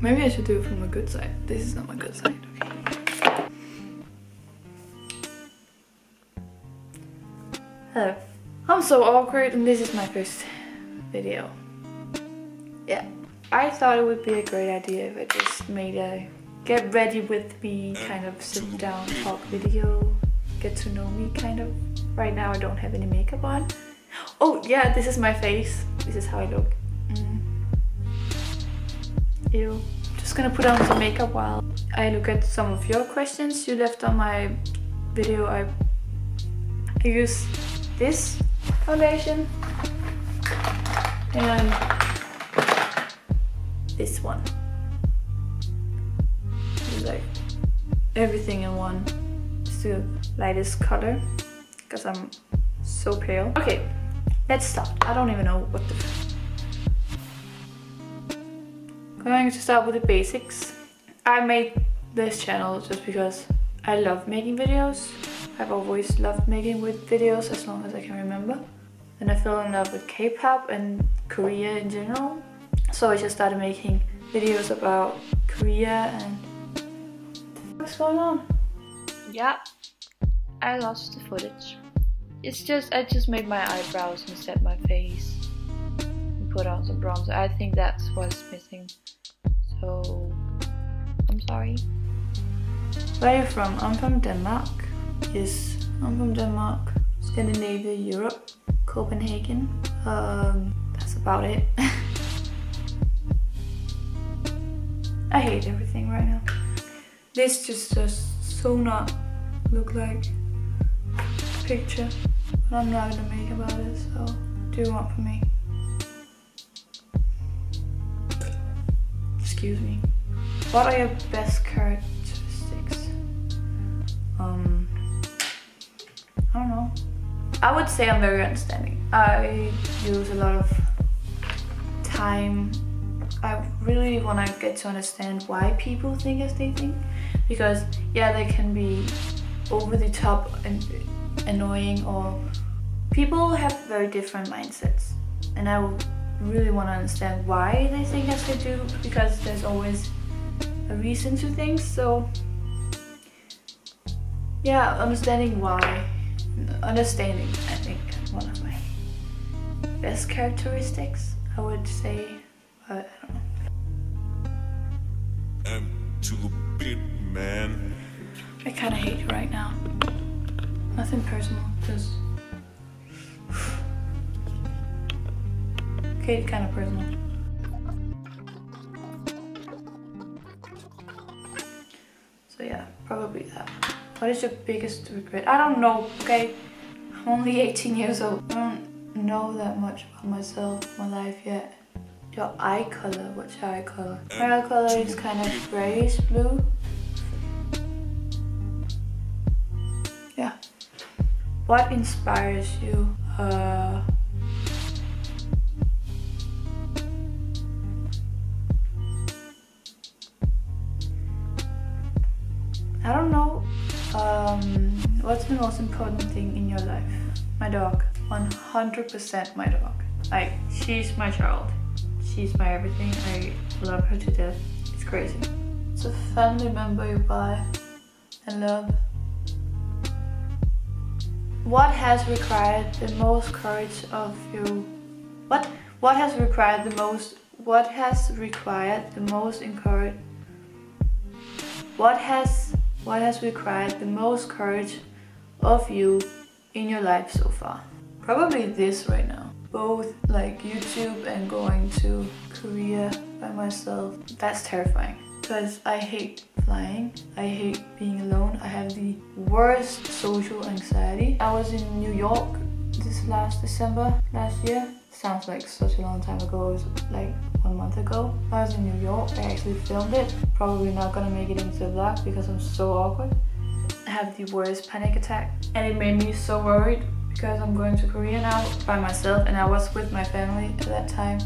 Maybe I should do it from a good side. This is not my good side, okay. Hello. I'm so awkward and this is my first video. Yeah. I thought it would be a great idea if I just made a get ready with me kind of sit down talk video. Get to know me kind of. Right now I don't have any makeup on. Oh yeah, this is my face. This is how I look. Ew. Just gonna put on some makeup while I look at some of your questions you left on my video. I use this foundation and this one. It's like everything in one. It's the lightest color because I'm so pale. Okay, let's start. I don't even know what the... Going to start with the basics. I made this channel just because I love making videos. I've always loved making videos as long as I can remember. And I fell in love with K-pop and Korea in general. So I just started making videos about Korea and... What's going on? Yeah, I lost the footage. It's just, I just made my eyebrows and set my face. And put on some bronzer. I think that's what's missing. So, I'm sorry. Where are you from? I'm from Denmark. Yes, I'm from Denmark. Scandinavia, Europe, Copenhagen. That's about it. I hate everything right now. This just does so not look like a picture. But I'm not gonna make about it, so what do you want from me? Excuse me. What are your best characteristics? I don't know. I would say I'm very understanding. I use a lot of time. I really want to get to understand why people think as they think. Because yeah, they can be over the top and annoying, or people have very different mindsets. And I really want to understand why they think as they do, because there's always a reason to things. So yeah, understanding why. Understanding, I think, one of my best characteristics, I would say. I don't know. I'm too big, man. I kind of hate you right now. Nothing personal, just... Okay, kind of personal. So yeah, probably that. What is your biggest regret? I don't know, okay? I'm only 18 years old. I don't know that much about myself, my life yet. Your eye color, what's your eye color? My eye color is kind of grayish blue. Yeah. What inspires you? I don't know. What's the most important thing in your life? My dog. 100% my dog. Like, she's my child. She's my everything. I love her to death. It's crazy. It's a family member you buy and love. What has required the most courage of you? What has required the most? What has required the most encourage? What has required the most courage of you in your life so far? Probably this right now. Both like YouTube and going to Korea by myself. That's terrifying because I hate flying. I hate being alone. I have the worst social anxiety. I was in New York this last December last year. Sounds like such a long time ago. It was like 1 month ago. I was in New York. I actually filmed it. Probably not gonna make it into the vlog because I'm so awkward. I have the worst panic attack and it made me so worried because I'm going to Korea now by myself and I was with my family at that time.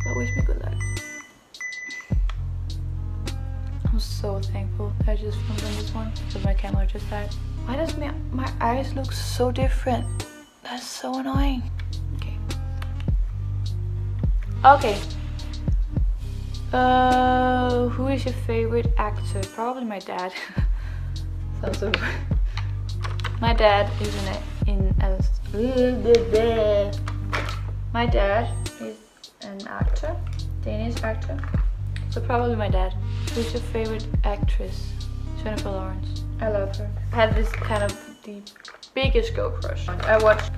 But wish me good luck. I'm so thankful I just filmed on this one because my camera just died. Why does my eyes look so different? That's so annoying. Okay. Who is your favorite actor? Probably my dad. Sounds so good. My dad is my dad is an actor, Danish actor. So probably my dad. Who's your favorite actress? Jennifer Lawrence. I love her. I had this kind of the biggest girl crush. I watched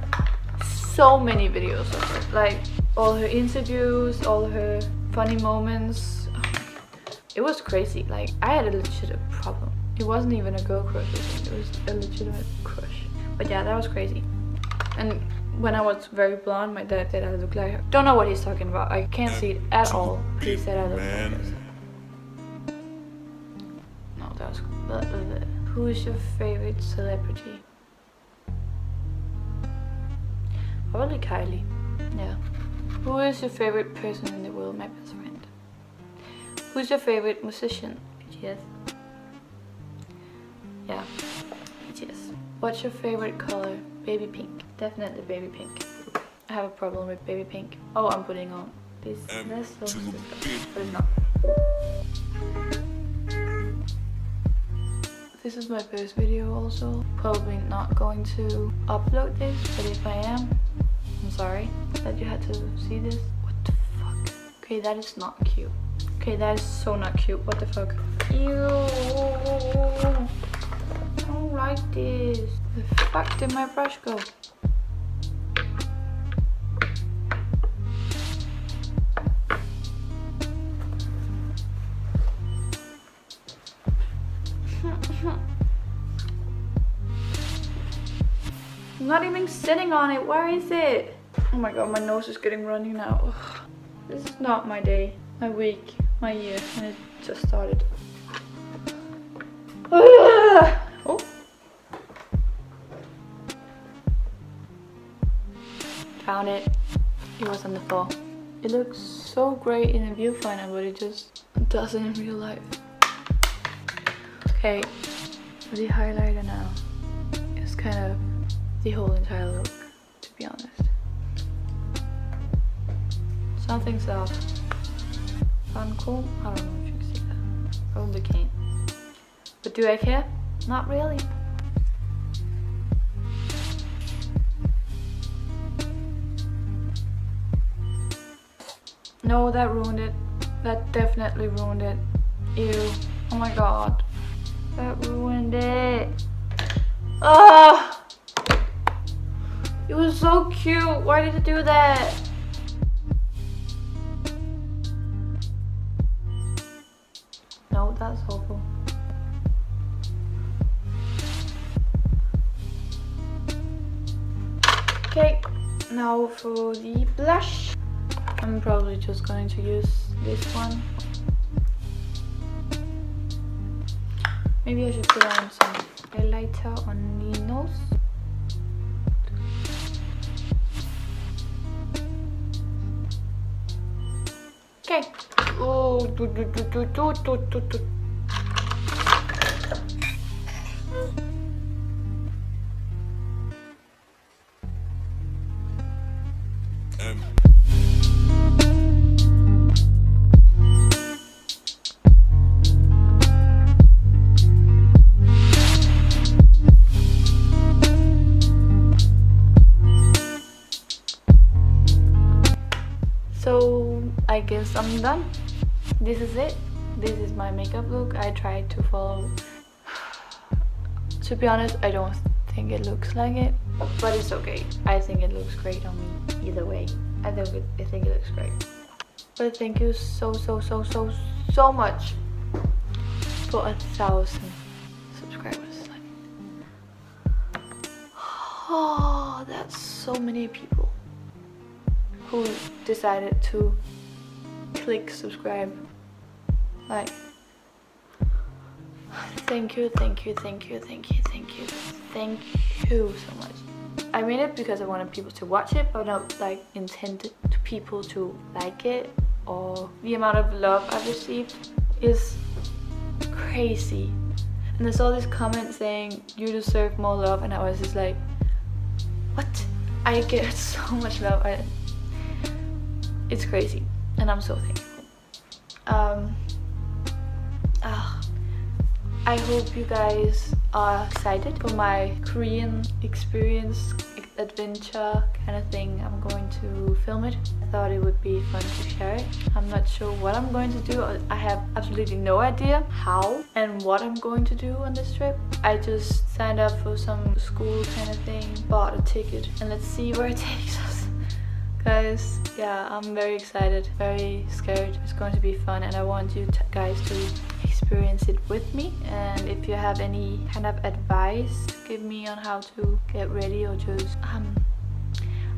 so many videos of her. Like all her interviews, all her funny moments. Oh my God. It was crazy. Like I had a legitimate problem. It wasn't even a girl crush or something. It was a legitimate crush. But yeah, that was crazy. And when I was very blonde, my dad said I look like her. Don't know what he's talking about. I can't see it at all. He said I look like her. No, that was... Who is your favorite celebrity? Probably Kylie. Yeah. Who is your favorite person in the world? My best friend. Who's your favorite musician? BTS. Yeah, BTS. What's your favorite color? Baby pink. Definitely baby pink. I have a problem with baby pink. Oh, I'm putting on this. That's so stupid, but it's not. This is my first video also. Probably not going to upload this, but if I am, I'm sorry that you had to see this. What the fuck? Okay, that is not cute. Okay, that is so not cute. What the fuck? Ew. I don't like this. Where the fuck did my brush go? I'm not even sitting on it. Where is it? Oh my god, my nose is getting runny now. Ugh. This is not my day, my week, my year, and it just started. Oh. Found it. It was on the floor. It looks so great in the viewfinder, but it just doesn't in real life. Okay, the highlighter now is kind of the whole entire look, to be honest. Something's off. Uncool? I don't know if you can see that. Probably can't. But do I care? Not really. No, that ruined it. That definitely ruined it. Ew. Oh my god. That ruined it. Ah! It was so cute. Why did it do that? No, that's awful. Okay, now for the blush. I'm probably just going to use this one. Maybe I should put on some highlighter on the nose. Okay. Oh, So I guess I'm done. This is it. This is my makeup look. I tried to follow. To be honest, I don't think it looks like it, but it's okay. I think it looks great on me either way. I think it looks great. But thank you so much for 1,000 subscribers. Oh, that's so many people who decided to click subscribe. Like, thank you so much. I made it because I wanted people to watch it, but not like intended to people to like it. Or the amount of love I've received is crazy. And I saw this comment saying you deserve more love, and I was just like, what? I get so much love. It's crazy, and I'm so thankful. I hope you guys are excited for my Korean experience, adventure kind of thing. I'm going to film it. I thought it would be fun to share it. I'm not sure what I'm going to do. I have absolutely no idea how and what I'm going to do on this trip. I just signed up for some school kind of thing, bought a ticket, and let's see where it takes us. Guys, yeah, I'm very excited, very scared. It's going to be fun, and I want you guys to experience it with me. And if you have any kind of advice to give me on how to get ready, or just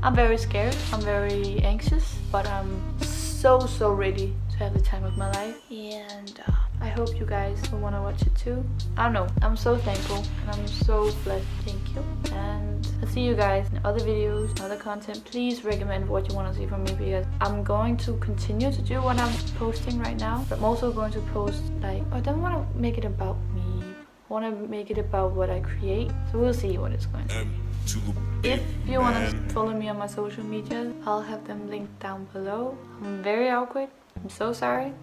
I'm very scared, I'm very anxious, but I'm so ready to have the time of my life. And I hope you guys will want to watch it too. I don't know, I'm so thankful and I'm so blessed. Thank you, and I'll see you guys in other videos, other content. Please recommend what you want to see from me, because I'm going to continue to do what I'm posting right now, but I'm also going to post, like, I don't want to make it about me, I want to make it about what I create. So we'll see what it's going to be. If you want to follow me on my social media, I'll have them linked down below. I'm very awkward, I'm so sorry.